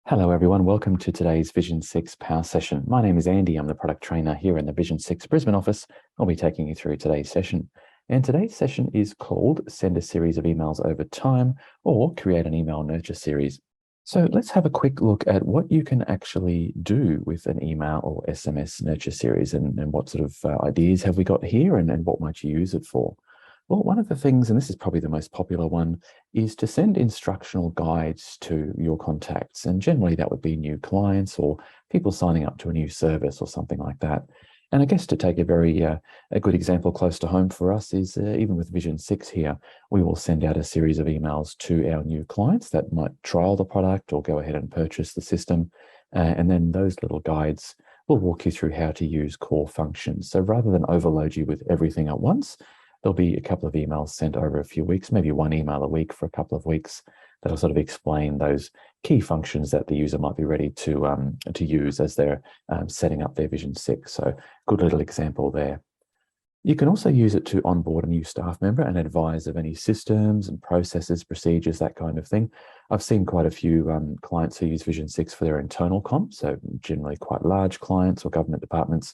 Hello everyone, welcome to today's Vision 6 Power Session. My name is Andy, I'm the product trainer here in the Vision 6 Brisbane office. I'll be taking you through today's session. And today's session is called Send a Series of Emails Over Time or Create an Email Nurture Series. So let's have a quick look at what you can actually do with an email or SMS nurture series and what sort of ideas have we got here and what might you use it for. Well, one of the things, and this is probably the most popular one, is to send instructional guides to your contacts. And generally that would be new clients or people signing up to a new service or something like that. And I guess to take a very a good example close to home for us is even with Vision 6 here, we will send out a series of emails to our new clients that might trial the product or go ahead and purchase the system. And then those little guides will walk you through how to use core functions. So rather than overload you with everything at once, there'll be a couple of emails sent over a few weeks, maybe one email a week for a couple of weeks that'll sort of explain those key functions that the user might be ready to use as they're setting up their Vision 6. So good little example there. You can also use it to onboard a new staff member and advise of any systems and processes, procedures, that kind of thing. I've seen quite a few clients who use Vision 6 for their internal comms, so generally quite large clients or government departments.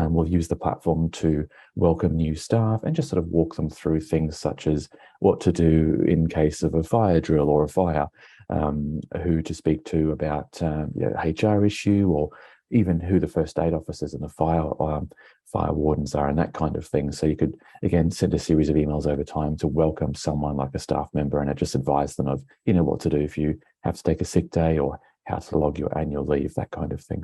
Will use the platform to welcome new staff and just sort of walk them through things such as what to do in case of a fire drill or a fire, who to speak to about HR issue, or even who the first aid officers and the fire wardens are and that kind of thing. So you could, again, send a series of emails over time to welcome someone like a staff member and it just advise them of, what to do if you have to take a sick day or how to log your annual leave, that kind of thing.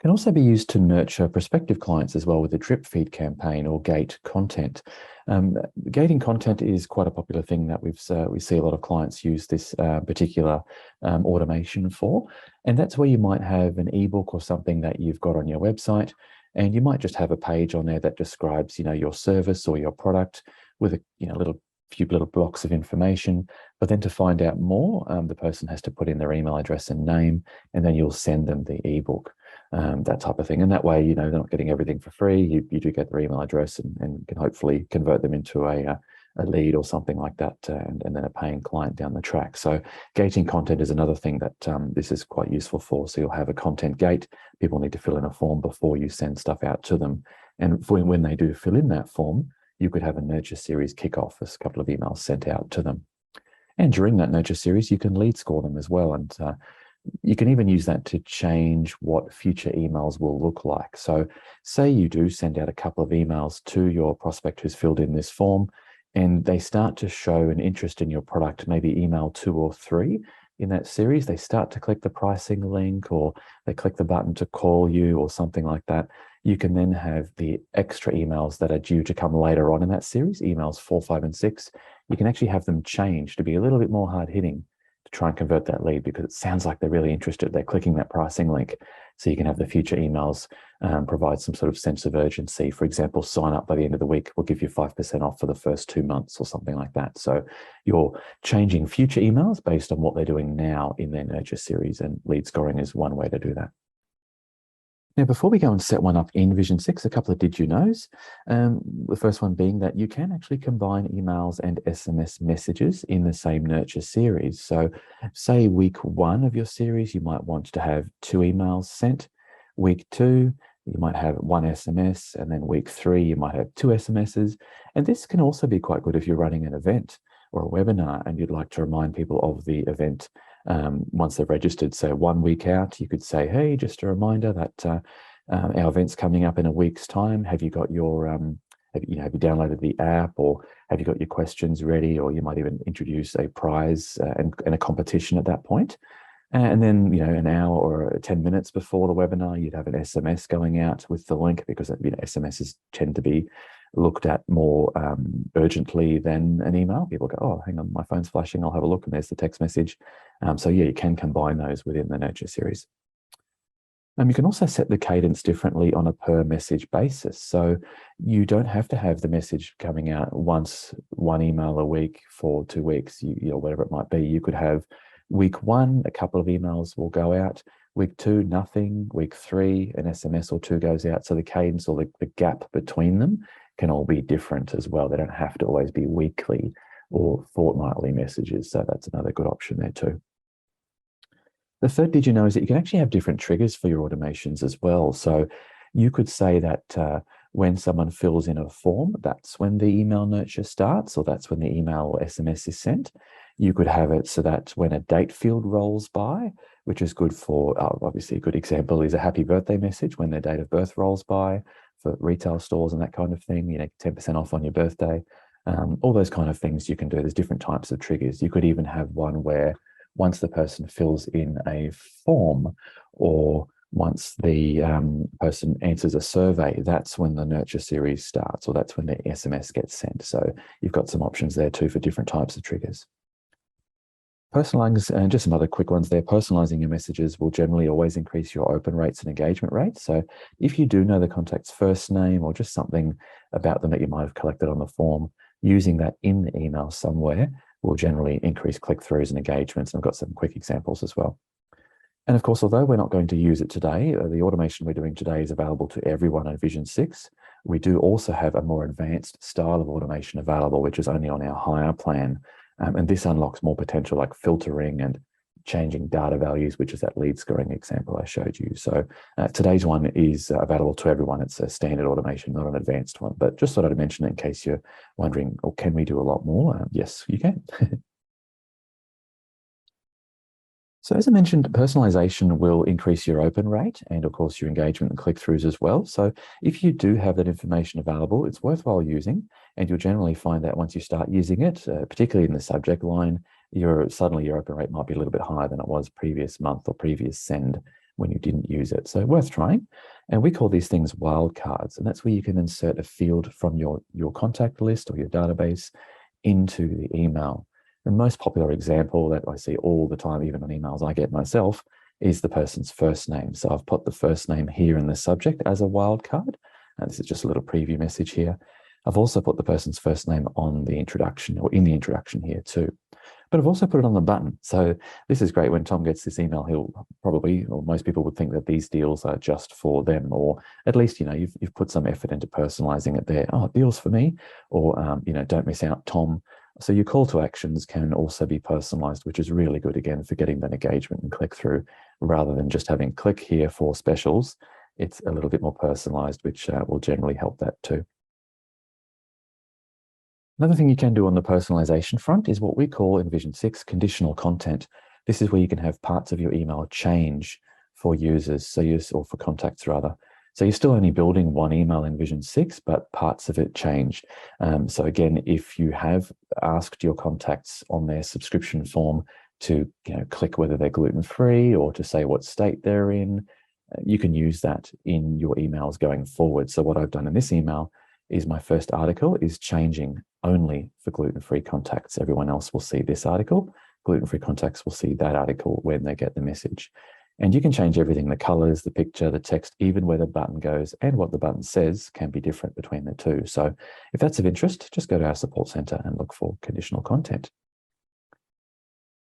Can also be used to nurture prospective clients as well with a drip feed campaign or gate content. Gating content is quite a popular thing that we see a lot of clients use this particular automation for. And that's where you might have an ebook or something that you've got on your website, and you might just have a page on there that describes, your service or your product with a few little blocks of information. But then to find out more, the person has to put in their email address and name, and then you'll send them the ebook. That type of thing. And that way, they're not getting everything for free. You do get their email address and can hopefully convert them into a lead or something like that, and then a paying client down the track. So gating content is another thing that this is quite useful for. So you'll have a content gate. People need to fill in a form before you send stuff out to them. And when they do fill in that form, you could have a nurture series kickoff, a couple of emails sent out to them. And during that nurture series, you can lead score them as well. And you can even use that to change what future emails will look like. So say you do send out a couple of emails to your prospect who's filled in this form, and they start to show an interest in your product, maybe email 2 or 3 in that series. They start to click the pricing link, or they click the button to call you or something like that. You can then have the extra emails that are due to come later on in that series, emails 4, 5, and 6. You can actually have them change to be a little bit more hard-hitting, to try and convert that lead, because it sounds like they're really interested. They're clicking that pricing link. So you can have the future emails provide some sort of sense of urgency. For example, sign up by the end of the week. We'll give you 5% off for the first 2 months or something like that. So you're changing future emails based on what they're doing now in their nurture series, and lead scoring is one way to do that. Now, before we go and set one up in Vision 6, a couple of did you knows. The first one being that you can actually combine emails and SMS messages in the same nurture series. So say week 1 of your series, you might want to have 2 emails sent. Week 2, you might have 1 SMS, and then week 3, you might have 2 SMSs. And this can also be quite good if you're running an event or a webinar and you'd like to remind people of the event once they've registered. So 1 week out, you could say, hey, just a reminder that our event's coming up in a week's time. Have you got your, have you downloaded the app, or have you got your questions ready? Or you might even introduce a prize and a competition at that point. And then, an hour or 10 minutes before the webinar, you'd have an SMS going out with the link, because SMSs tend to be looked at more urgently than an email. People go, oh, hang on, my phone's flashing, I'll have a look, and there's the text message. So yeah, you can combine those within the nurture series. You can also set the cadence differently on a per message basis. So you don't have to have the message coming out once, 1 email a week for 2 weeks, whatever it might be. You could have week 1, a couple of emails will go out. Week 2, nothing. Week 3, an SMS or 2 goes out. So the cadence or the gap between them can all be different as well. They don't have to always be weekly or fortnightly messages. So that's another good option there too. The third did you know is that you can actually have different triggers for your automations as well. So you could say that when someone fills in a form, that's when the email nurture starts, or that's when the email or SMS is sent. You could have it so that when a date field rolls by, which is good for, obviously a good example is a happy birthday message when their date of birth rolls by for retail stores and that kind of thing, 10% off on your birthday. All those kind of things you can do. There's different types of triggers. You could even have one where once the person fills in a form, or once the person answers a survey, that's when the nurture series starts, or that's when the SMS gets sent. So you've got some options there too for different types of triggers. Personalizing, and just some other quick ones there. Personalizing your messages will generally always increase your open rates and engagement rates. So if you do know the contact's first name or just something about them that you might have collected on the form, using that in the email somewhere will generally increase click-throughs and engagements. And I've got some quick examples as well. And of course, although we're not going to use it today, the automation we're doing today is available to everyone in Vision 6. We do also have a more advanced style of automation available, which is only on our higher plan. And this unlocks more potential like filtering and changing data values, which is that lead scoring example I showed you. So today's one is available to everyone. It's a standard automation, not an advanced one, but just thought I'd mention it in case you're wondering, oh, can we do a lot more? Yes, you can. So as I mentioned, personalization will increase your open rate and of course your engagement and click-throughs as well. So if you do have that information available, it's worthwhile using, and you'll generally find that once you start using it, particularly in the subject line, suddenly your open rate might be a little bit higher than it was previous month or previous send when you didn't use it. So worth trying. And we call these things wildcards, and that's where you can insert a field from your contact list or your database into the email. The most popular example that I see all the time, even on emails I get myself, is the person's first name. So I've put the first name here in the subject as a wildcard. And this is just a little preview message here. I've also put the person's first name on the introduction, or in the introduction here too. But I've also put it on the button. So this is great. When Tom gets this email, he'll probably, or most people would think that these deals are just for them, or at least, you've put some effort into personalizing it there. Oh, deals for me, or, don't miss out, Tom. So your call to actions can also be personalized, which is really good, again, for getting that engagement and click through, rather than just having click here for specials. It's a little bit more personalized, which will generally help that too. Another thing you can do on the personalization front is what we call in Vision 6 conditional content. This is where you can have parts of your email change for users, or for contacts rather. So you're still only building one email in Vision 6, but parts of it change. So again, if you have asked your contacts on their subscription form to click whether they're gluten-free or to say what state they're in, you can use that in your emails going forward. So what I've done in this email is my first article is changing only for gluten-free contacts. Everyone else will see this article. Gluten-free contacts will see that article when they get the message. And you can change everything, the colors, the picture, the text, even where the button goes and what the button says can be different between the two. So if that's of interest, just go to our support center and look for conditional content.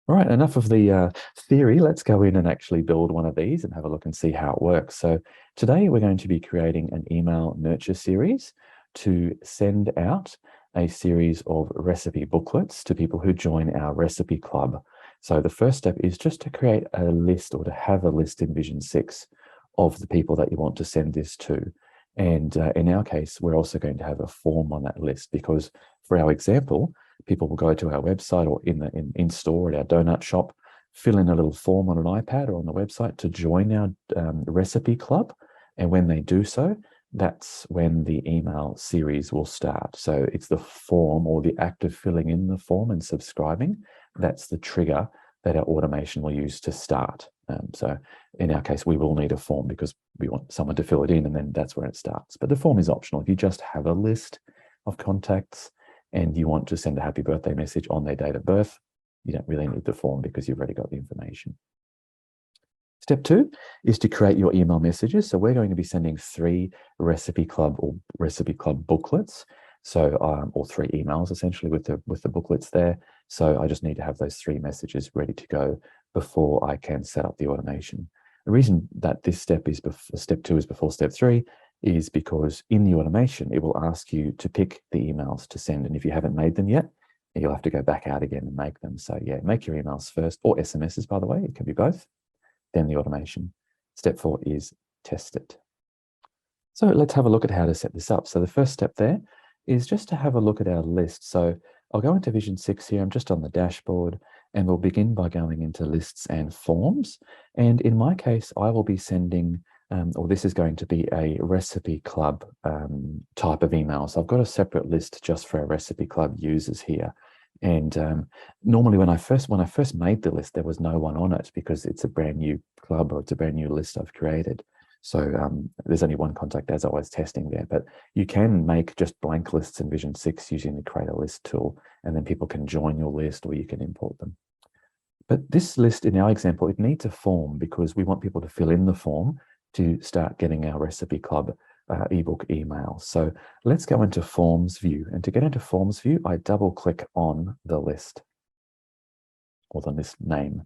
All right, enough of the theory. Let's go in and actually build one of these and have a look and see how it works. So today we're going to be creating an email nurture series to send out a series of recipe booklets to people who join our recipe club. So the first step is just to create a list, or to have a list in Vision 6 of the people that you want to send this to. And in our case, we're also going to have a form on that list, because for our example, people will go to our website or in store at our donut shop, fill in a little form on an iPad or on the website to join our recipe club. And when they do so, that's when the email series will start. So it's the form, or the act of filling in the form and subscribing, that's the trigger that our automation will use to start. So in our case, we will need a form because we want someone to fill it in, and then that's where it starts. But the form is optional. If you just have a list of contacts and you want to send a happy birthday message on their date of birth, you don't really need the form because you've already got the information. Step 2 is to create your email messages. So we're going to be sending 3 recipe club or recipe club booklets. So, or 3 emails essentially with the booklets there. So I just need to have those 3 messages ready to go before I can set up the automation. The reason that this step 2 is before step 3 is because in the automation, it will ask you to pick the emails to send. And if you haven't made them yet, you'll have to go back out again and make them. So yeah, make your emails first, or SMSs, by the way, it can be both. then the automation. Step 4 is test it. So let's have a look at how to set this up. So the first step there is just to have a look at our list. So I'll go into Vision 6 here. I'm just on the dashboard, and we'll begin by going into lists and forms. And in my case, I will be sending, or this is going to be a recipe club type of email. So I've got a separate list just for our recipe club users here. And normally when I first made the list, there was no one on it because it's a brand new club, or it's a brand new list I've created. So there's only one contact as I was testing there, but you can make just blank lists in Vision 6 using the Create a List tool, and then people can join your list or you can import them. But this list in our example, it needs a form because we want people to fill in the form to start getting our Recipe Club ebook email. So let's go into Forms View. And to get into Forms View, I double click on the list or the list name.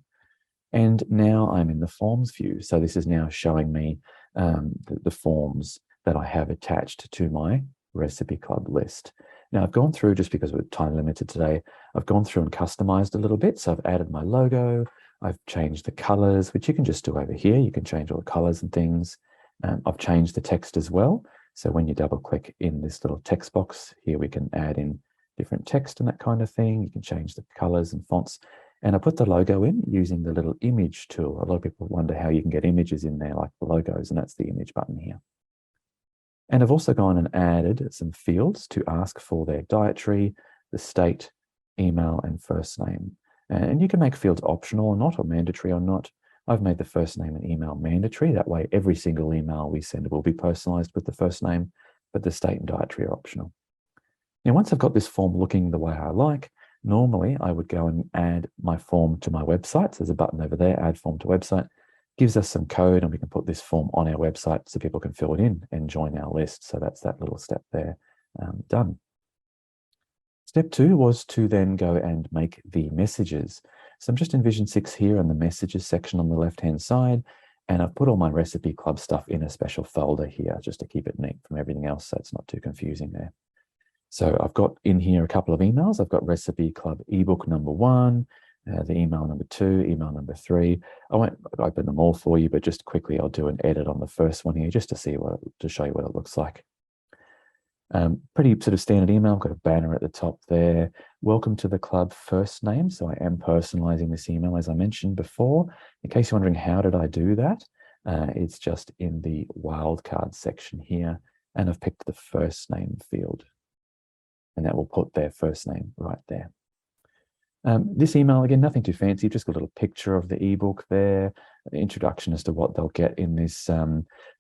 And now I'm in the Forms view. So this is now showing me the forms that I have attached to my Recipe Club list. Now I've gone through, just because we're time limited today, I've gone through and customized a little bit. So I've added my logo, I've changed the colors, which you can just do over here. You can change all the colors and things. I've changed the text as well. So when you double click in this little text box here, we can add in different text and that kind of thing. You can change the colors and fonts. And I put the logo in using the little image tool. A lot of people wonder how you can get images in there like the logos, and that's the image button here. And I've also gone and added some fields to ask for their dietary, the state, email, and first name. And you can make fields optional or not, or mandatory or not. I've made the first name and email mandatory. That way, every single email we send will be personalized with the first name, but the state and dietary are optional. Now, once I've got this form looking the way I like, normally I would go and add my form to my website. So there's a button over there, add form to website, gives us some code, and we can put this form on our website so people can fill it in and join our list. So that's that little step there done. Step 2 was to then go and make the messages. So I'm just in Vision 6 here in the messages section on the left-hand side, and I've put all my Recipe Club stuff in a special folder here just to keep it neat from everything else so it's not too confusing there. So I've got in here a couple of emails. I've got Recipe Club ebook number 1, the email number 2, email number 3. I won't open them all for you, but just quickly I'll do an edit on the first one here just to see to show you what it looks like. Pretty sort of standard email. I've got a banner at the top there. Welcome to the club, first name. So I am personalizing this email as I mentioned before. In case you're wondering how did I do that, it's just in the wildcard section here, and I've picked the first name field. And that will put their first name right there. This email, again, nothing too fancy, just got a little picture of the ebook there, an introduction as to what they'll get in this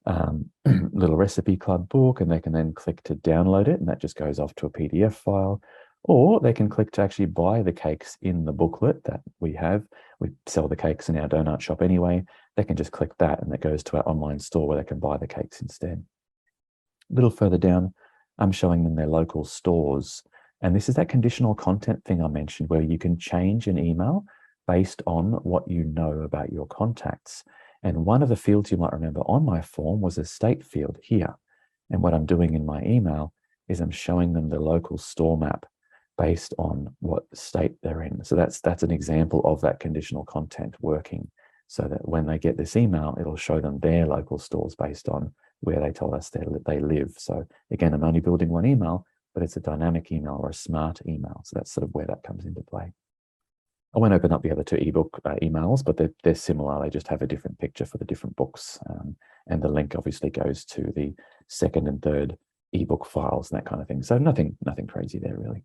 little Recipe Club book, and they can then click to download it, and that just goes off to a PDF file. Or they can click to actually buy the cakes in the booklet that we have. We sell the cakes in our donut shop anyway. They can just click that, and that goes to our online store where they can buy the cakes instead. A little further down, I'm showing them their local stores. And this is that conditional content thing I mentioned where you can change an email based on what you know about your contacts. And one of the fields you might remember on my form was a state field here. And what I'm doing in my email is I'm showing them the local store map based on what state they're in. So that's an example of that conditional content working, so that when they get this email, it'll show them their local stores based on where they told us they live. So again, I'm only building one email, but it's a dynamic email or a smart email. So that's sort of where that comes into play. I won't open up the other two ebook emails, but they're similar. They just have a different picture for the different books. And the link obviously goes to the second and third ebook files and that kind of thing. So nothing crazy there really.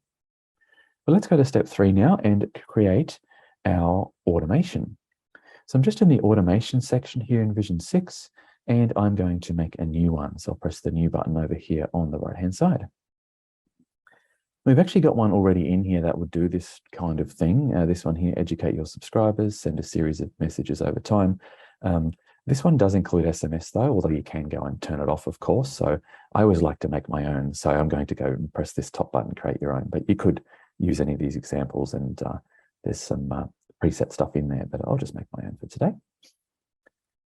But let's go to step 3 now and create our automation. So I'm just in the automation section here in Vision 6, and I'm going to make a new one. So I'll press the new button over here on the right-hand side. We've actually got one already in here that would do this kind of thing. This one here, educate your subscribers, send a series of messages over time. This one does include SMS though, although you can go and turn it off, of course. So I always like to make my own. So I'm going to go and press this top button, create your own, but you could use any of these examples, and there's some preset stuff in there, but I'll just make my own for today.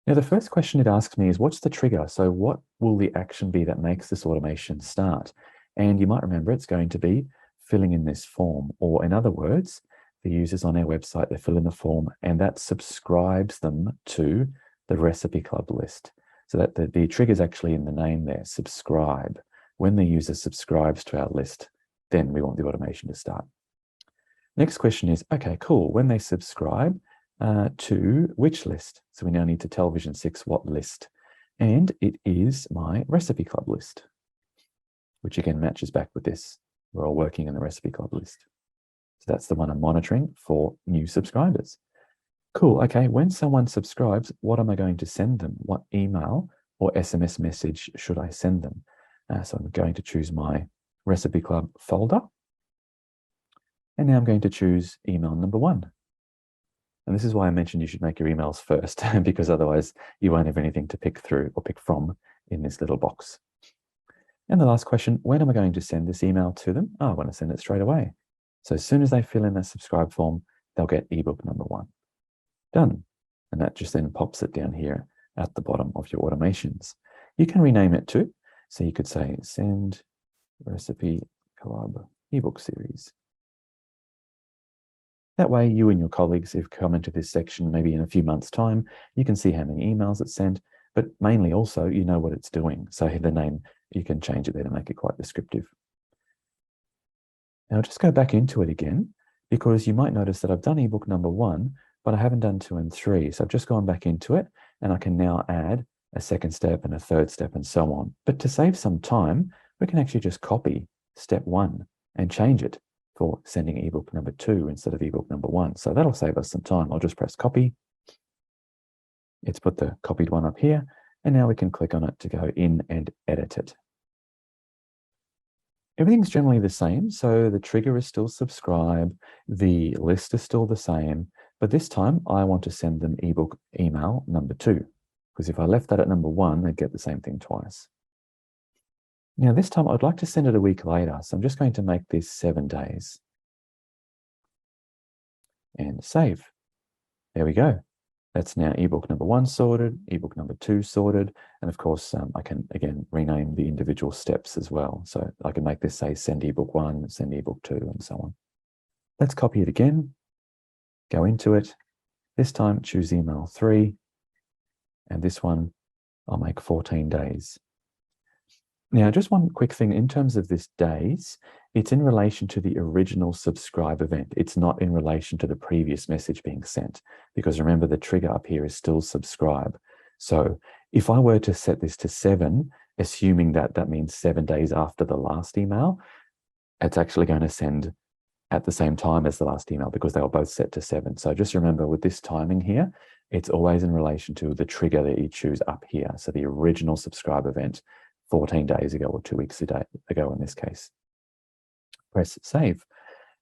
Now, the first question it asks me is, what's the trigger? So what will the action be that makes this automation start? And you might remember it's going to be filling in this form, or in other words, the users on our website, they fill in the form, and that subscribes them to the Recipe Club list. So that the trigger is actually in the name there, subscribe. When the user subscribes to our list, then we want the automation to start. Next question is, okay, cool. When they subscribe to which list? So we now need to tell Vision 6 what list. And it is my Recipe Club list, which again matches back with this. We're all working in the Recipe Club list. So that's the one I'm monitoring for new subscribers. Cool, okay, when someone subscribes, what am I going to send them? What email or SMS message should I send them? So I'm going to choose my Recipe Club folder. And now I'm going to choose email number 1. And this is why I mentioned you should make your emails first, because otherwise you won't have anything to pick through or pick from in this little box. And the last question, when am I going to send this email to them? Oh, I want to send it straight away. So as soon as they fill in the subscribe form, they'll get ebook number 1. Done. And that just then pops it down here at the bottom of your automations. You can rename it too. So you could say, send Recipe Club ebook series. That way, you and your colleagues who've come into this section, maybe in a few months' time, you can see how many emails it's sent, but mainly also, you know what it's doing. So the name, you can change it there to make it quite descriptive. Now, just go back into it again, because you might notice that I've done ebook number 1, but I haven't done 2 and 3. So I've just gone back into it, and I can now add a second step and a third step and so on. But to save some time, we can actually just copy step 1 and change it for sending ebook number 2 instead of ebook number 1. So that'll save us some time. I'll just press copy. It's put the copied one up here, and now we can click on it to go in and edit it. Everything's generally the same. So the trigger is still subscribe, the list is still the same, but this time I want to send them ebook email number 2, because if I left that at number 1, they'd get the same thing twice. Now this time I'd like to send it a week later. So I'm just going to make this 7 days. And save. There we go. That's now ebook number 1 sorted, ebook number 2 sorted. And of course, I can again rename the individual steps as well. So I can make this say send ebook 1, send ebook 2, and so on. Let's copy it again. Go into it. This time choose email 3. And this one, I'll make 14 days. Now, just one quick thing, in terms of this days, it's in relation to the original subscribe event. It's not in relation to the previous message being sent, because remember the trigger up here is still subscribe. So if I were to set this to 7, assuming that that means 7 days after the last email, it's actually going to send at the same time as the last email because they were both set to 7. So just remember with this timing here, it's always in relation to the trigger that you choose up here. So the original subscribe event 14 days ago or 2 weeks ago in this case. Press save.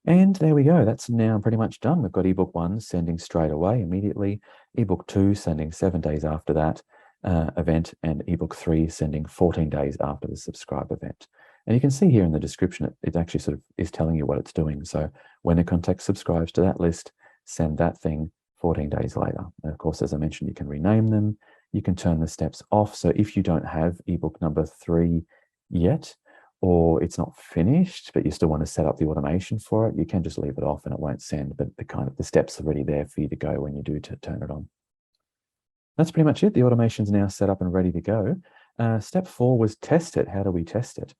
And there we go. That's now pretty much done. We've got ebook 1 sending straight away immediately, ebook 2 sending 7 days after that event, and ebook 3 sending 14 days after the subscribe event. And you can see here in the description, it actually sort of is telling you what it's doing. So when a contact subscribes to that list, send that thing 14 days later. And of course, as I mentioned, you can rename them. You can turn the steps off. So if you don't have ebook number 3 yet, or it's not finished, but you still want to set up the automation for it, you can just leave it off and it won't send, but the steps are already there for you to go when you do to turn it on. That's pretty much it. The automation's now set up and ready to go. Step 4 was test it. How do we test it?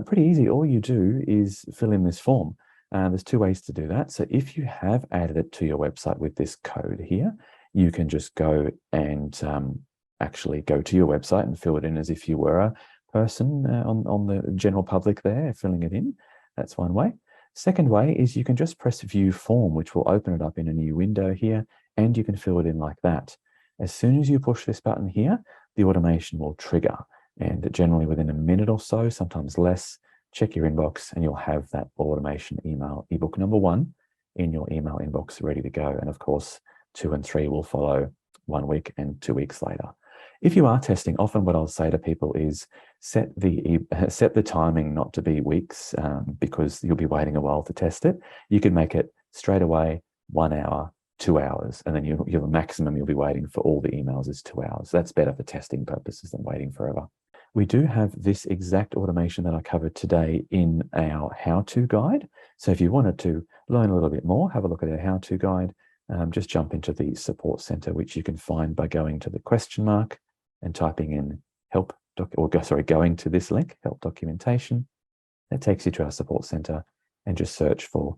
Pretty easy. All you do is fill in this form. There's 2 ways to do that. So if you have added it to your website with this code here, you can just go and actually go to your website and fill it in as if you were a person on the general public there, filling it in. That's one way. Second way is you can just press view form, which will open it up in a new window here, and you can fill it in like that. As soon as you push this button here, the automation will trigger, and generally within a minute or so, sometimes less, check your inbox and you'll have that automation email, ebook number 1 in your email inbox ready to go. And of course, 2 and 3 will follow 1 week and 2 weeks later. If you are testing, often what I'll say to people is set the timing not to be weeks because you'll be waiting a while to test it. You can make it straight away, 1 hour, 2 hours, and then the maximum you'll be waiting for all the emails is 2 hours. That's better for testing purposes than waiting forever. We do have this exact automation that I covered today in our how-to guide. So if you wanted to learn a little bit more, have a look at our how-to guide, just jump into the support center, which you can find by going to the question mark and typing in going to this link, help documentation. That takes you to our support center, and just search for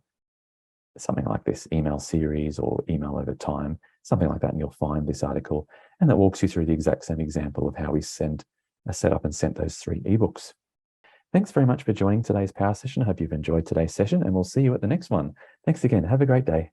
something like this, email series or email over time, something like that, and you'll find this article. And that walks you through the exact same example of how we set up and sent those 3 ebooks. Thanks very much for joining today's Power Session. I hope you've enjoyed today's session, and we'll see you at the next one. Thanks again. Have a great day.